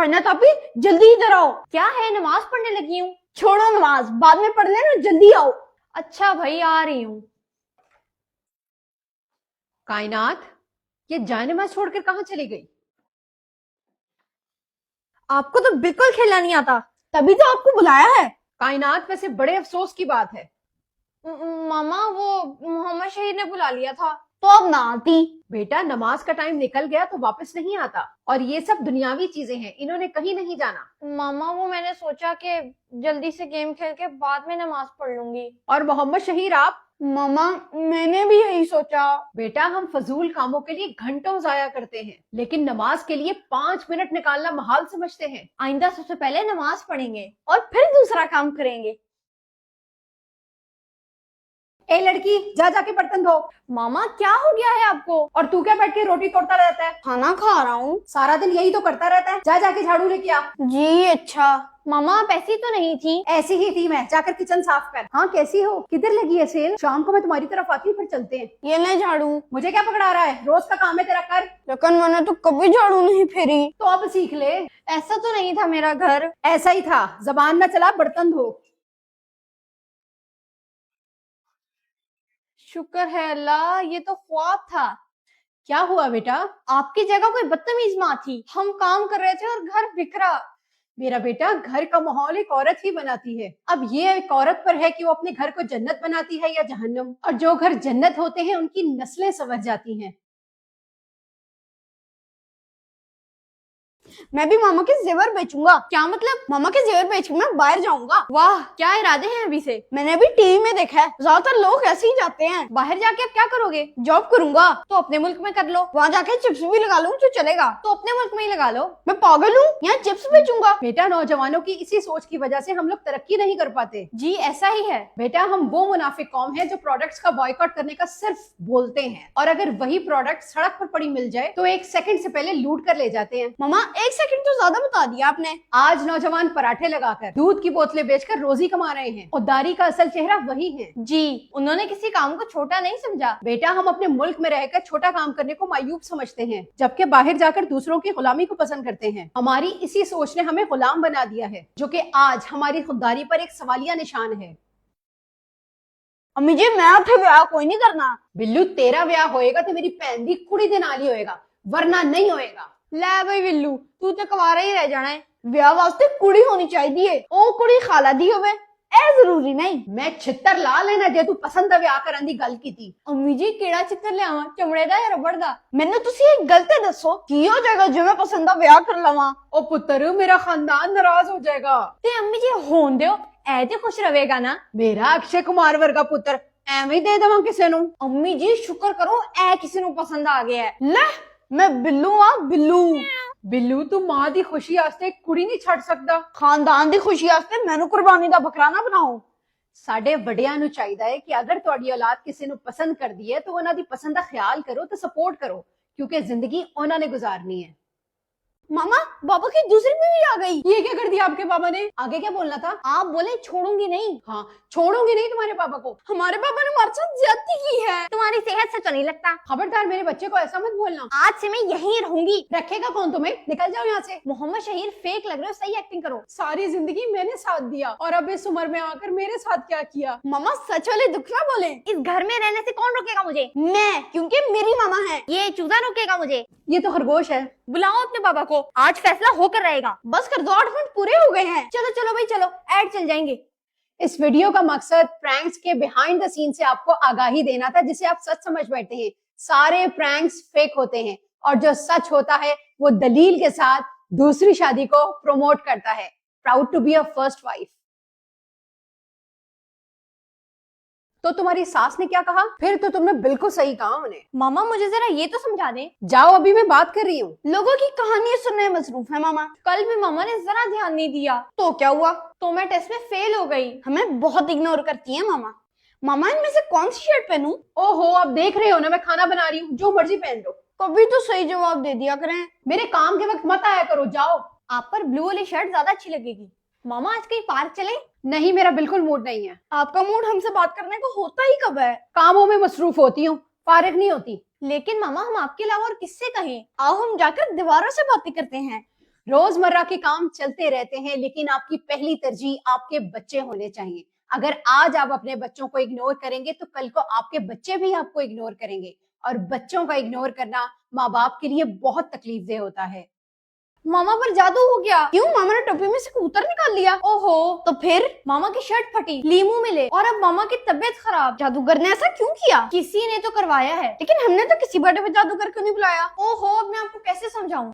फरना तापी जल्दी इधर आओ। क्या है, नमाज पढ़ने लगी हूँ। छोड़ो नमाज, बाद में पढ़ लेना, जल्दी आओ। अच्छा भाई, आ रही हूँ। कायनात, ये जायनमाज छोड़कर कहाँ चली गई? आपको तो बिल्कुल खेलना नहीं आता, तभी तो आपको बुलाया है। कायनात, वैसे बड़े अफसोस की बात है। मामा, वो मोहम्मद शहीद ने बुला लिया था। तो अब ना आती। बेटा, नमाज का टाइम निकल गया तो वापस नहीं आता, और ये सब दुनियावी चीजें हैं, इन्होंने कहीं नहीं जाना। मामा, वो मैंने सोचा कि जल्दी से गेम खेल के बाद में नमाज पढ़ लूंगी। और मोहम्मद शहीर आप? मामा, मैंने भी यही सोचा। बेटा, हम फजूल कामों के लिए घंटों जाया करते हैं, लेकिन नमाज के लिए 5 मिनट निकालना महाल समझते हैं। आइंदा सबसे पहले नमाज पढ़ेंगे और फिर दूसरा काम करेंगे। ए लड़की, जा जाके बर्तन धो। मामा, क्या हो गया है आपको? और तू क्या बैठ के रोटी तोड़ता रहता है? खाना खा रहा हूँ। सारा दिन यही तो करता रहता है। जा जाके झाड़ू लेके आ। जी अच्छा। मामा, आप ऐसी तो नहीं थी। ऐसी ही थी मैं, जाकर किचन साफ कर। हाँ, कैसी हो? किधर लगी है सेल? शाम को मैं तुम्हारी तरफ आती हूँ, फिर चलते हैं। ये ले झाड़ू। मुझे क्या पकड़ा रहा है? रोज का काम है तेरा, कर। लेकिन मैंने तो कभी झाड़ू नहीं फेरी। तो अब सीख ले। ऐसा तो नहीं था मेरा घर। ऐसा ही था, जबान में चला, बर्तन धो। शुक्र है अल्लाह, ये तो ख्वाब था। क्या हुआ बेटा? आपकी जगह कोई बदतमीज माँ थी। हम काम कर रहे थे और घर बिखरा। मेरा बेटा, घर का माहौल एक औरत ही बनाती है। अब ये एक औरत पर है कि वो अपने घर को जन्नत बनाती है या जहन्नम। और जो घर जन्नत होते हैं उनकी नस्लें संवर जाती हैं। मैं भी मामा के जेवर बेचूंगा। क्या मतलब? मामा के जेवर बेच के मैं बाहर जाऊंगा। वाह, क्या इरादे हैं अभी से? मैंने भी टीवी में देखा है, ज्यादातर लोग ऐसे ही जाते हैं। बाहर जाके आप क्या करोगे? जॉब करूंगा। तो अपने मुल्क में कर लो। वहाँ जाके चिप्स भी लगा लूं तो चलेगा। तो अपने मुल्क में ही लगा लो। मैं पागल हूँ, यहाँ चिप्स बेचूंगा। बेटा, नौजवानों की इसी सोच की वजह से हम लोग तरक्की नहीं कर पाते। जी, ऐसा ही है। बेटा, हम वो मुनाफिक कौम है जो प्रोडक्ट्स का बॉयकॉट करने का सिर्फ बोलते हैं, और अगर वही प्रोडक्ट सड़क पर पड़ी मिल जाए तो 1 सेकंड से पहले लूट कर ले जाते हैं। मामा, 1 सेकंड तो ज्यादा बता दिया आपने। आज नौजवान पराठे लगाकर, दूध की बोतलें बेचकर रोजी कमा रहे हैं। खुददारी का असल चेहरा वही है। जी, उन्होंने किसी काम को छोटा नहीं समझा। बेटा, हम अपने मुल्क में रहकर छोटा काम करने को मायूब समझते हैं, जबकि बाहर जाकर दूसरों की गुलामी को पसंद करते हैं। हमारी इसी सोच ने हमें गुलाम बना दिया है, जो कि आज हमारी खुददारी पर एक सवालिया निशान है। अम्मी जी, मैं आपसे ब्याह कोई नहीं करना। बिल्लू, तेरा ब्याह होएगा तो मेरी भैन दी कुड़ी दे नाल ही होएगा, वरना नहीं होएगा। ले भाई बिल्लू, तू तो कुंवारा ही रह जाना है। ब्याह वास्ते कुड़ी होनी चाहिए। ओ कुड़ी खाला दी होवे, ए जरूरी नहीं। मैं छित्तर ला लेना जे तू पसंद दा ब्याह करन दी गल कीती। अम्मी जी, केड़ा चित्तर ले आवां, चमड़े दा या रबड़ दा? मैंने तुसी एक गल ते दसो की हो जाएगा जो मैं पसंद दा ब्याह कर लवां। ओ पुत्र, मेरा खानदान नाराज हो जाएगा। ते अम्मी जी, होन दियो, ऐ ते खुश रवेगा ना। मेरा अक्षय कुमार वर्गा पुत्र एवं ही दे देवां किसे नूं। अम्मी जी, शुक्र करो ऐ किसी नूं पसंद आ गया है। ले, मैं बिल्लू आ बिल्लू। बिल्लू, तू मां दी खुशी आस्ते एक कुड़ी नहीं छड़ सकदा। खानदान दी खुशी आस्ते मैनू कुर्बानी दा बकरा ना बनाओ। साडे वड्डियां नूं चाहिदा है कि अगर तुहाडी औलाद किसी नूं पसंद करदी है तो उन्हां दी पसंद दा ख्याल करो ते सपोर्ट करो, क्योंकि जिंदगी उन्हां ने गुजारनी है। मामा, बाबा की दूसरी बीवी आ गई। ये क्या कर दिया आपके पापा ने? आगे क्या बोलना था? आप बोले छोड़ूंगी नहीं। हाँ, छोड़ूंगी नहीं तुम्हारे पापा को। हमारे पापा ने हमारे साथ ज्यादती की है। तुम्हारी सेहत से तो नहीं लगता। खबरदार, मेरे बच्चे को ऐसा मत बोलना। आज से मैं यहीं रहूंगी। रखेगा कौन तुम्हें? निकल जाओ यहाँ से। मोहम्मद शहीर, फेक लग रहे हो, सही एक्टिंग करो। सारी जिंदगी मैंने साथ दिया, और अब इस उम्र में आकर मेरे साथ क्या किया? मामा, सच वाले दुख ना बोले। इस घर में रहने से कौन रोकेगा मुझे? मैं, क्योंकि मेरी मामा है। ये चूजा रोकेगा मुझे? ये तो खरगोश है। बुलाओ अपने पापा को, आज फैसला होकर रहेगा। बस कर दो, 8 मिनट पूरे हो गए हैं। चलो चलो भाई, चलो, ऐड चल जाएंगे। इस वीडियो का मकसद प्रैंक्स के बिहाइंड द सीन से आपको आगाही देना था, जिसे आप सच समझ बैठे हैं। सारे प्रैंक्स फेक होते हैं, और जो सच होता है वो दलील के साथ दूसरी शादी को प्रमोट करता है। Proud to be a first wife. तो तुम्हारी सास ने क्या कहा? फिर तो तुमने बिल्कुल सही कहा उन्हें। मामा, मुझे जरा ये तो समझा दें। जाओ, अभी मैं बात कर रही हूँ। लोगों की कहानी सुनने में मसरूफ है मामा। कल भी मामा ने जरा ध्यान नहीं दिया, तो क्या हुआ? तो मैं टेस्ट में फेल हो गई। हमें बहुत इग्नोर करती है मामा। मामा, इनमें से कौन सी शर्ट पहनूं? ओहो, अब देख रहे हो ना, मैं खाना बना रही हूँ, जो मर्जी पहन लो। कभी तो सही जवाब दे दिया करें। मेरे काम के वक्त मत आया करो, जाओ। आप पर ब्लू वाली शर्ट ज्यादा अच्छी लगेगी। मामा, आज कहीं पार्क चले? नहीं, मेरा बिल्कुल मूड नहीं है। आपका मूड हमसे बात करने को होता ही कब है? कामों में मसरूफ होती हूँ, फारिग नहीं होती। लेकिन मामा, हम आपके अलावा और किससे कहें? आओ हम जाकर दीवारों से बातें करते हैं। रोजमर्रा के काम चलते रहते हैं, लेकिन आपकी पहली तरजीह आपके बच्चे होने चाहिए। अगर आज आप अपने बच्चों को इग्नोर करेंगे तो कल को आपके बच्चे भी आपको इग्नोर करेंगे, और बच्चों का इग्नोर करना माँ बाप के लिए बहुत तकलीफदेह होता है। मामा पर जादू हो गया। क्यों? मामा ने टोपी में से कबूतर निकाल लिया। ओहो, तो फिर मामा की शर्ट फटी, लीमू मिले और अब मामा की तबीयत खराब। जादूगर ने ऐसा क्यों किया? किसी ने तो करवाया है। लेकिन हमने तो किसी बर्थडे पे जादूगर क्यों नहीं बुलाया? ओहो, अब मैं आपको कैसे समझाऊं।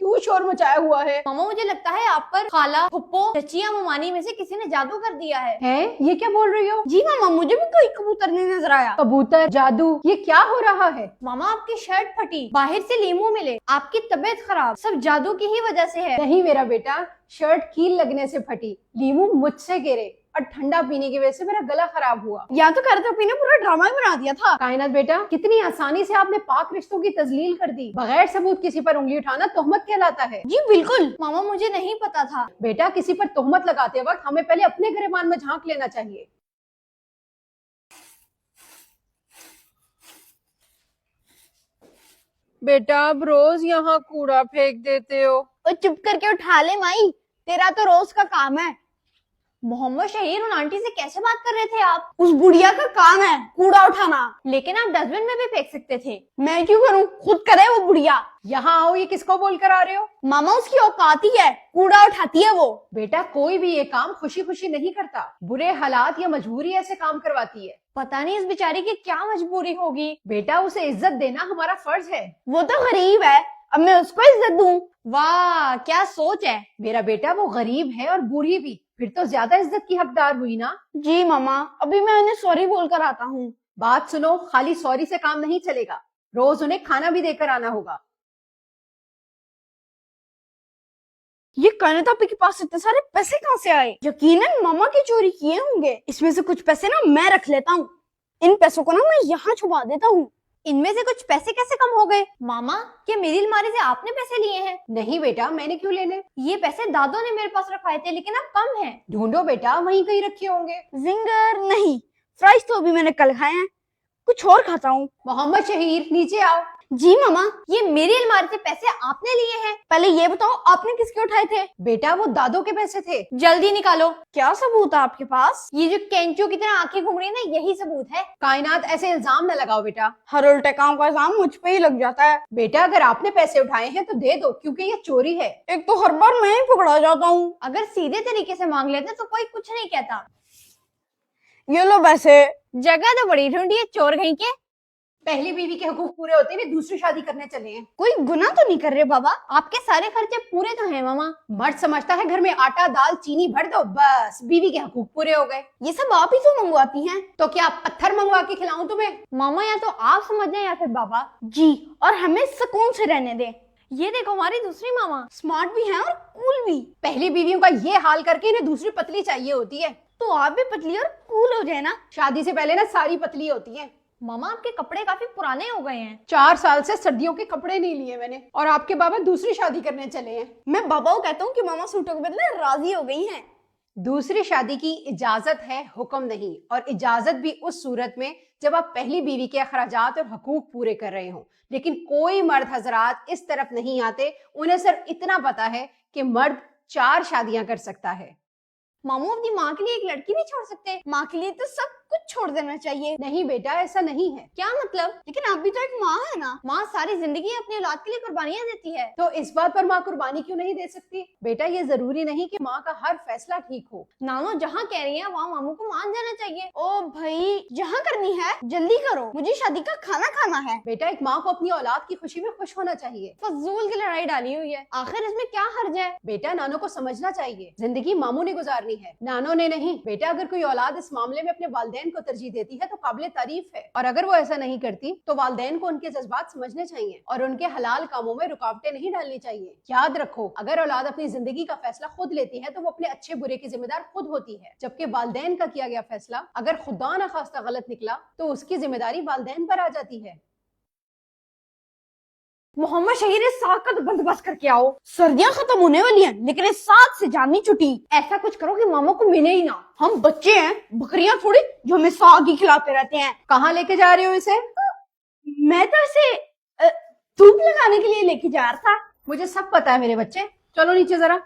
क्यों शोर मचाया हुआ है? मामा, मुझे लगता है आप पर खाला, फुप्पो, चचिया, ममानी में से किसी ने जादू कर दिया है। हैं? ये क्या बोल रही हो? जी मामा, मुझे भी कोई कबूतर नहीं नजर आया। कबूतर, जादू, ये क्या हो रहा है? मामा, आपकी शर्ट फटी, बाहर से लीमू मिले, आपकी तबीयत खराब, सब जादू की ही वजह से है। नहीं मेरा बेटा, शर्ट कील लगने से फटी, लीमू मुझसे गिरे और ठंडा पीने की वजह से मेरा गला खराब हुआ। या तो करतोपी ने पूरा ड्रामा ही बना दिया था। कायनात बेटा, कितनी आसानी से आपने पाक रिश्तों की तजलील कर दी। बगैर सबूत किसी पर उंगली उठाना तोहमत कहलाता है। जी बिल्कुल। मामा, मुझे नहीं पता था। बेटा, किसी पर तोहमत लगाते वक्त हमें पहले अपने गिरेबान में झांक लेना चाहिए। बेटा अब रोज यहाँ कूड़ा फेंक देते हो। और चुप करके उठा ले माई, तेरा तो रोज का काम है। मोहम्मद शहीर, उन आंटी से कैसे बात कर रहे थे आप? उस बुढ़िया का काम है कूड़ा उठाना। लेकिन आप डस्टबिन में भी फेंक सकते थे। मैं क्यों करूं? खुद करे वो बुढ़िया। यहाँ आओ, ये किसको बोलकर आ रहे हो? मामा, उसकी औकात ही है, कूड़ा उठाती है वो। बेटा, कोई भी ये काम खुशी खुशी नहीं करता, बुरे हालात या मजबूरी ऐसे काम करवाती है। पता नहीं इस बेचारी की क्या मजबूरी होगी। बेटा, उसे इज्जत देना हमारा फर्ज है। वो तो गरीब है, अब मैं उसको इज्जत दूं? वाह, क्या सोच है। मेरा बेटा, वो गरीब है और बूढ़ी भी, फिर तो ज्यादा इज्जत की हकदार हुई ना। जी मामा, अभी मैं उन्हें सॉरी बोलकर आता हूँ। बात सुनो, खाली सॉरी से काम नहीं चलेगा, रोज उन्हें खाना भी देकर आना होगा। ये कायनात के पास इतने सारे पैसे कहाँ से आए? यकीनन मामा की चोरी किए होंगे। इसमें से कुछ पैसे ना मैं रख लेता हूँ। इन पैसों को ना मैं यहाँ छुपा देता हूँ। इनमें से कुछ पैसे कैसे कम हो गए? मामा, क्या मेरी अलमारी से आपने पैसे लिए हैं? नहीं बेटा, मैंने क्यों लेने? ये पैसे दादो ने मेरे पास रखवाए थे, लेकिन अब कम है। ढूंढो बेटा, वहीं कहीं रखे होंगे। जिंगर नहीं, फ्राइज तो अभी मैंने कल खाए हैं, कुछ और खाता हूँ। मोहम्मद शहीर, नीचे आओ। जी मामा। ये मेरी अलमारी से पैसे आपने लिए हैं? पहले ये बताओ, आपने किसके उठाए थे? बेटा, वो दादो के पैसे थे। जल्दी निकालो। क्या सबूत है आपके पास? ये जो कैंचू की तरह आंखें घूम रही है ना, यही सबूत है। कायनात, ऐसे इल्जाम न लगाओ बेटा। हर उल्टे काम का इल्जाम मुझ पे ही लग जाता है। बेटा, अगर आपने पैसे उठाए हैं तो दे दो, क्योंकि ये चोरी है। एक तो हर बार मैं ही पकड़ा जाता हूँ। अगर सीधे तरीके से मांग लेते तो कोई कुछ नहीं कहता। ये लो पैसे। जगह तो बड़ी ढूंढी है, चोर कहीं के। पहली बीवी के हुकूक पूरे होते हैं, दूसरी शादी करने चले हैं। कोई गुनाह तो नहीं कर रहे बाबा? आपके सारे खर्चे पूरे तो हैं मामा। मर्द समझता है घर में आटा दाल चीनी भर दो, बस बीवी के हुकूक पूरे हो गए। ये सब आप ही तो मंगवाती हैं। तो क्या पत्थर मंगवा के खिलाऊं तुम्हें? मामा, या तो आप समझ जाए या फिर बाबा जी, और हमें सुकून से रहने दें। ये देखो, हमारी दूसरी मामा स्मार्ट भी हैं और कूल भी। पहली बीवियों का ये हाल करके इन्हें दूसरी पतली चाहिए होती है। तो आप भी पतली और कूल हो जाए ना। शादी से पहले ना सारी पतली होती है। मामा, आपके कपड़े काफी पुराने हो गए हैं। 4 साल से सर्दियों के कपड़े नहीं लिए मैंने, और आपके बाबा दूसरी शादी करने चले हैं। मैं बाबा को कहता हूँ कि मामा सूटों के बदले राजी हो गई हैं। दूसरी शादी की इजाजत है, हुक्म नहीं, और इजाजत भी उस सूरत में जब आप पहली बीवी के अखराजात और हकूक पूरे कर रहे हो। लेकिन कोई मर्द हजरात इस तरफ नहीं आते, उन्हें सिर्फ इतना पता है कि मर्द 4 शादियां कर सकता है। मामू, अपनी माँ के लिए एक लड़की नहीं छोड़ सकते? माँ के लिए तो सब कुछ छोड़ देना चाहिए। नहीं बेटा, ऐसा नहीं है। क्या मतलब? लेकिन आप भी तो एक माँ है ना। माँ सारी जिंदगी अपनी औलाद के लिए कुर्बानियाँ देती है। तो इस बात पर माँ कुर्बानी क्यों नहीं दे सकती? बेटा, ये जरूरी नहीं कि माँ का हर फैसला ठीक हो। नानो जहाँ कह रही है वहाँ मामू को मान जाना चाहिए। ओ भाई, जहाँ करनी है जल्दी करो, मुझे शादी का खाना खाना है। बेटा, एक माँ को अपनी औलाद की खुशी में खुश होना चाहिए। फजूल की लड़ाई डाली हुई है, आखिर इसमें क्या हर्ज है? बेटा, नानो को समझना चाहिए, जिंदगी मामू ने गुजारनी है, नानो ने नहीं। बेटा, अगर कोई औलाद इस मामले में अपने वालिदैन को तरजीह देती है तो काबिल तारीफ है, और अगर वो ऐसा नहीं करती तो वालिदैन को उनके जज्बात समझने चाहिए और उनके हलाल कामों में रुकावटें नहीं डालनी चाहिए। याद रखो, अगर औलाद अपनी जिंदगी का फैसला खुद लेती है तो वो अपने अच्छे बुरे की जिम्मेदार खुद होती है, जबकि वालिदैन का किया गया फैसला अगर खुदा न खास्ता गलत निकला तो उसकी जिम्मेदारी वालिदैन पर आ जाती है। मोहम्मद शहीर, इस साग का तो बंदोबस्त करके आओ। सर्दियां खत्म होने वाली हैं, लेकिन इस साग से जान नहीं छुटी। ऐसा कुछ करो कि मामा को मिले ही ना। हम बच्चे हैं, बकरियां थोड़ी जो हमें साग ही खिलाते रहते हैं। कहाँ लेके जा रहे हो इसे? मैं तो इसे धूप लगाने के लिए लेके जा रहा था। मुझे सब पता है मेरे बच्चे, चलो नीचे जरा।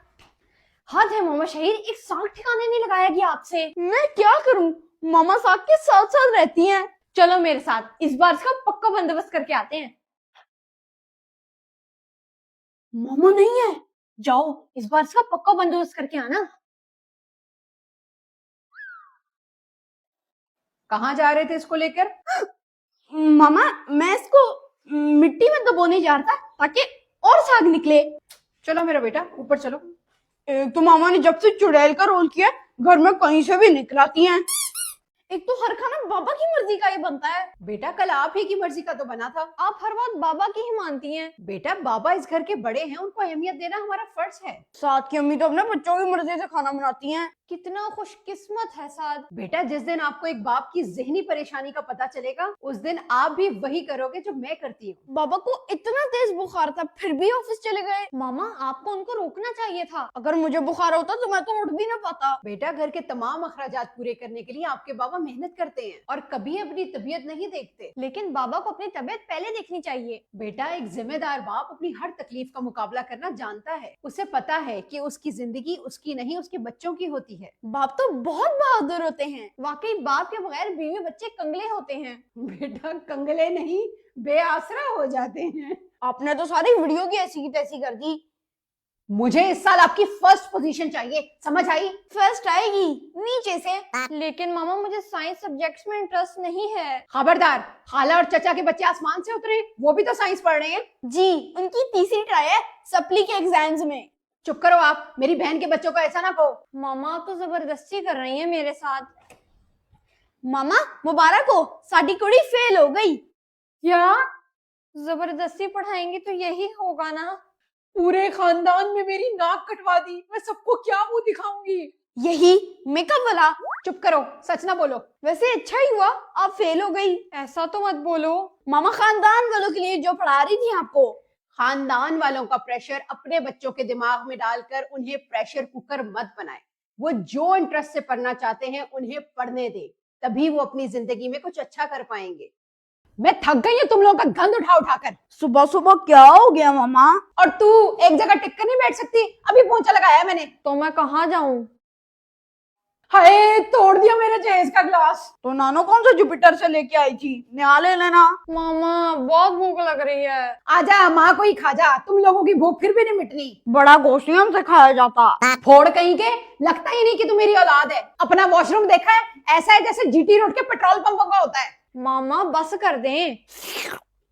हद है मामा शहीर, एक साल ठिकाने नहीं लगाया गया आपसे। मैं क्या करूं, मामा साहब के साथ साथ रहती हैं। चलो मेरे साथ, इस बार इसका पक्का बंदोबस्त करके आते हैं। मामा नहीं है। जाओ, इस बार इसका पक्का बंदोबस्त करके आना। कहाँ जा रहे थे इसको लेकर? मामा मैं इसको मिट्टी में दबोने जा रहा था ताकि और साग निकले। चलो मेरा बेटा, ऊपर चलो। एक तो मामा ने जब से चुड़ैल का रोल किया घर में कहीं से भी निकलाती हैं। एक तो हर खाना बाबा की मर्जी का ही बनता है। बेटा कल आप ही की मर्जी का तो बना था। आप हर बात बाबा की ही मानती हैं। बेटा बाबा इस घर के बड़े हैं, उनको अहमियत देना हमारा फर्ज है। साथ की अम्मी तो अपने बच्चों की मर्जी से खाना बनाती हैं। कितना खुशकिस्मत है साद। बेटा जिस दिन आपको एक बाप की ज़हनी परेशानी का पता चलेगा, उस दिन आप भी वही करोगे जो मैं करती हूँ। बाबा को इतना तेज बुखार था फिर भी ऑफिस चले गए। मामा आपको उनको रोकना चाहिए था। अगर मुझे बुखार होता तो मैं तो उठ भी ना पाता। बेटा घर के तमाम अखराजात पूरे करने के लिए आपके बाबा मेहनत करते हैं और कभी अपनी तबीयत नहीं देखते। लेकिन बाबा को अपनी तबीयत पहले देखनी चाहिए। बेटा एक जिम्मेदार बाप अपनी हर तकलीफ का मुकाबला करना जानता है। उसे पता है कि उसकी जिंदगी उसकी नहीं, उसके बच्चों की होती है। बाप तो बहुत बहादुर होते हैं। वाकई बाप के बगैर बीवी बच्चे कंगले होते हैं। बेटा कंगले नहीं, बेआसरा हो जाते हैं। आपने तो सारी वीडियो की ऐसी की तैसी कर दी। मुझे इस साल आपकी फर्स्ट पोजीशन चाहिए, समझ आई? फर्स्ट आएगी नीचे से। लेकिन मामा मुझे साइंस सब्जेक्ट्स में इंटरेस्ट नहीं है। खबरदार, खाला और चचा के बच्चे आसमान से उतरे, वो भी तो साइंस पढ़ रहे हैं। जी उनकी तीसरी ट्राई है सप्ली के एग्जाम्स में। चुप करो आप, मेरी बहन के बच्चों को ऐसा ना कहो। मामा आप तो जबरदस्ती कर रही हैं मेरे साथ। मामा मुबारक हो, साडी कुड़ी फेल हो गई। क्या? जबरदस्ती पढ़ाएंगे तो यही होगा ना। पूरे खानदान में मेरी नाक कटवा दी, मैं सबको क्या मुंह दिखाऊंगी? यही मेकअप वाला। चुप करो, सच ना बोलो। वैसे अच्छा ही हुआ आप फेल हो गई। ऐसा तो मत बोलो। मामा खानदान वालों के लिए जो पढ़ा रही थी आपको। खानदान वालों का प्रेशर अपने बच्चों के दिमाग में डालकर उन्हें प्रेशर कुकर मत बनाए। वो जो इंटरेस्ट से पढ़ना चाहते हैं उन्हें पढ़ने दे, तभी वो अपनी जिंदगी में कुछ अच्छा कर पाएंगे। मैं थक गई हूँ तुम लोगों का गंद उठा उठाकर। सुबह सुबह क्या हो गया मामा? और तू एक जगह टिक कर नहीं बैठ सकती? अभी पोंछा लगाया मैंने। तो मैं कहाँ जाऊं? हाय, तोड़ दिया मेरे जहेज का ग्लास। तो नानो कौन सा जुपिटर से लेके आई थी, नया ले लेना। मामा बहुत भूख लग रही है। आजा माँ को ही खा जा, तुम लोगों की भूख फिर भी नहीं मिटनी। बड़ा गोश्त नहीं हमसे खाया जाता। फोड़ कहीं के, लगता ही नहीं कि तू मेरी औलाद है। अपना वॉशरूम देखा है? ऐसा है जैसे जीटी रोड के पेट्रोल पंपों का होता है। मामा बस कर दें।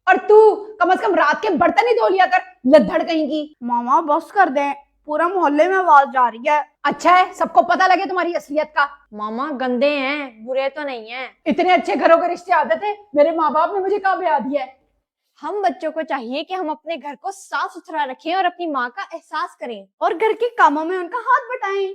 और तू कम से कम रात के बर्तन ही धो लिया कर, लद्दड़ कहीं की। मामा बस कर दें, पूरा मोहल्ले में आवाज जा रही है। अच्छा है सबको पता लगे तुम्हारी असलियत का। मामा गंदे हैं, बुरे तो नहीं हैं। इतने अच्छे घरों के रिश्ते आते थे, मेरे माँ बाप ने मुझे कहाँ ब्याह दिया है। हम बच्चों को चाहिए कि हम अपने घर को साफ सुथरा रखें और अपनी माँ का एहसास करें। और घर के कामों में उनका हाथ बटाएं।